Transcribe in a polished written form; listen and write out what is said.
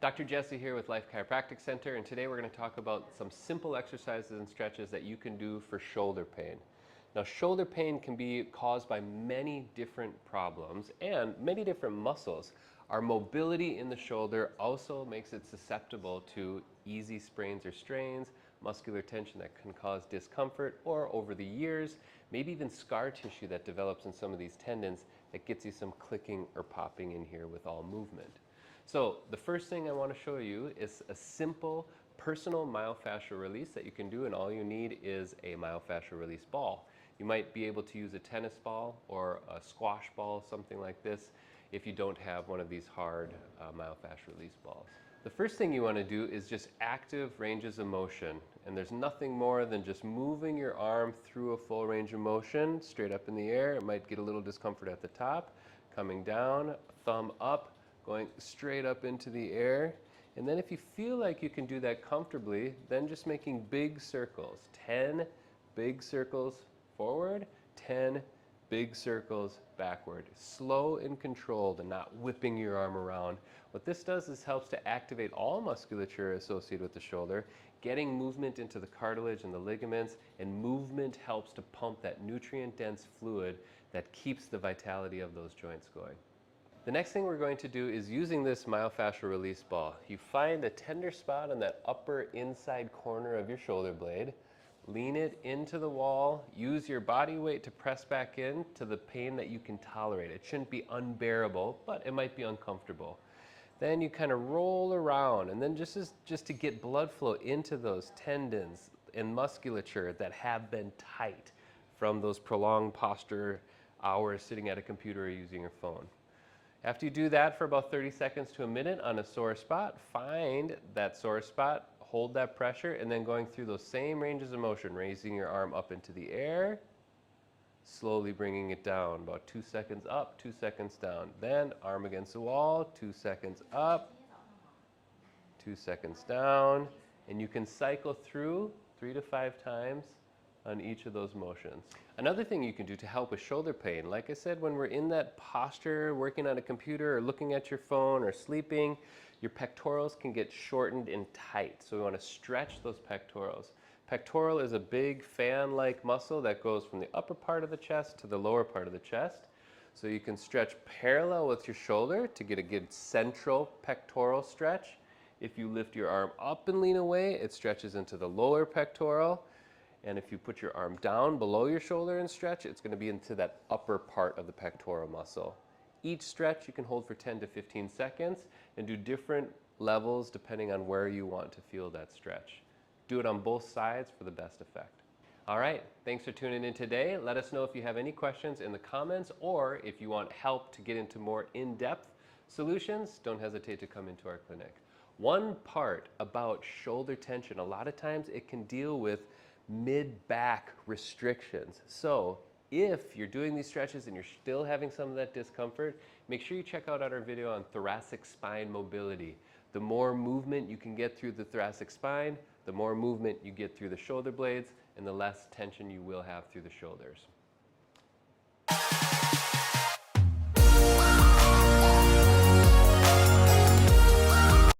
Dr. Jesse here with Life Chiropractic Centre, and today we're going to talk about some simple exercises and stretches that you can do for shoulder pain. Now, shoulder pain can be caused by many different problems and many different muscles. Our mobility in the shoulder also makes it susceptible to easy sprains or strains, muscular tension that can cause discomfort, or over the years, maybe even scar tissue that develops in some of these tendons that gets you some clicking or popping in here with all movement. So the first thing I want to show you is a simple personal myofascial release that you can do, and all you need is a myofascial release ball. You might be able to use a tennis ball or a squash ball, something like this, if you don't have one of these hard myofascial release balls. The first thing you want to do is just active ranges of motion, and there's nothing more than just moving your arm through a full range of motion, straight up in the air. It might get a little discomfort at the top, coming down, thumb up, going straight up into the air. And then if you feel like you can do that comfortably, then just making big circles. 10 big circles forward, 10 big circles backward. Slow and controlled and not whipping your arm around. What this does is helps to activate all musculature associated with the shoulder, getting movement into the cartilage and the ligaments, and movement helps to pump that nutrient-dense fluid that keeps the vitality of those joints going. The next thing we're going to do is using this myofascial release ball. You find a tender spot on that upper inside corner of your shoulder blade, lean it into the wall, use your body weight to press back in to the pain that you can tolerate. It shouldn't be unbearable, but it might be uncomfortable. Then you kind of roll around, and then just to get blood flow into those tendons and musculature that have been tight from those prolonged posture hours sitting at a computer or using your phone. After you do that for about 30 seconds to a minute on a sore spot, find that sore spot, hold that pressure, and then going through those same ranges of motion, raising your arm up into the air, slowly bringing it down, about 2 seconds up, 2 seconds down. Then arm against the wall, 2 seconds up, 2 seconds down, and you can cycle through 3 to 5 times on each of those motions. Another thing you can do to help with shoulder pain, like I said, when we're in that posture, working on a computer or looking at your phone or sleeping, your pectorals can get shortened and tight. So we want to stretch those pectorals. Pectoral is a big fan-like muscle that goes from the upper part of the chest to the lower part of the chest. So you can stretch parallel with your shoulder to get a good central pectoral stretch. If you lift your arm up and lean away, it stretches into the lower pectoral. And if you put your arm down below your shoulder and stretch, it's going to be into that upper part of the pectoral muscle. Each stretch you can hold for 10 to 15 seconds and do different levels depending on where you want to feel that stretch. Do it on both sides for the best effect. All right, thanks for tuning in today. Let us know if you have any questions in the comments, or if you want help to get into more in-depth solutions, don't hesitate to come into our clinic. One part about shoulder tension, a lot of times it can deal with mid-back restrictions. So if you're doing these stretches and you're still having some of that discomfort, make sure you check out our video on thoracic spine mobility. The more movement you can get through the thoracic spine, the more movement you get through the shoulder blades, and the less tension you will have through the shoulders.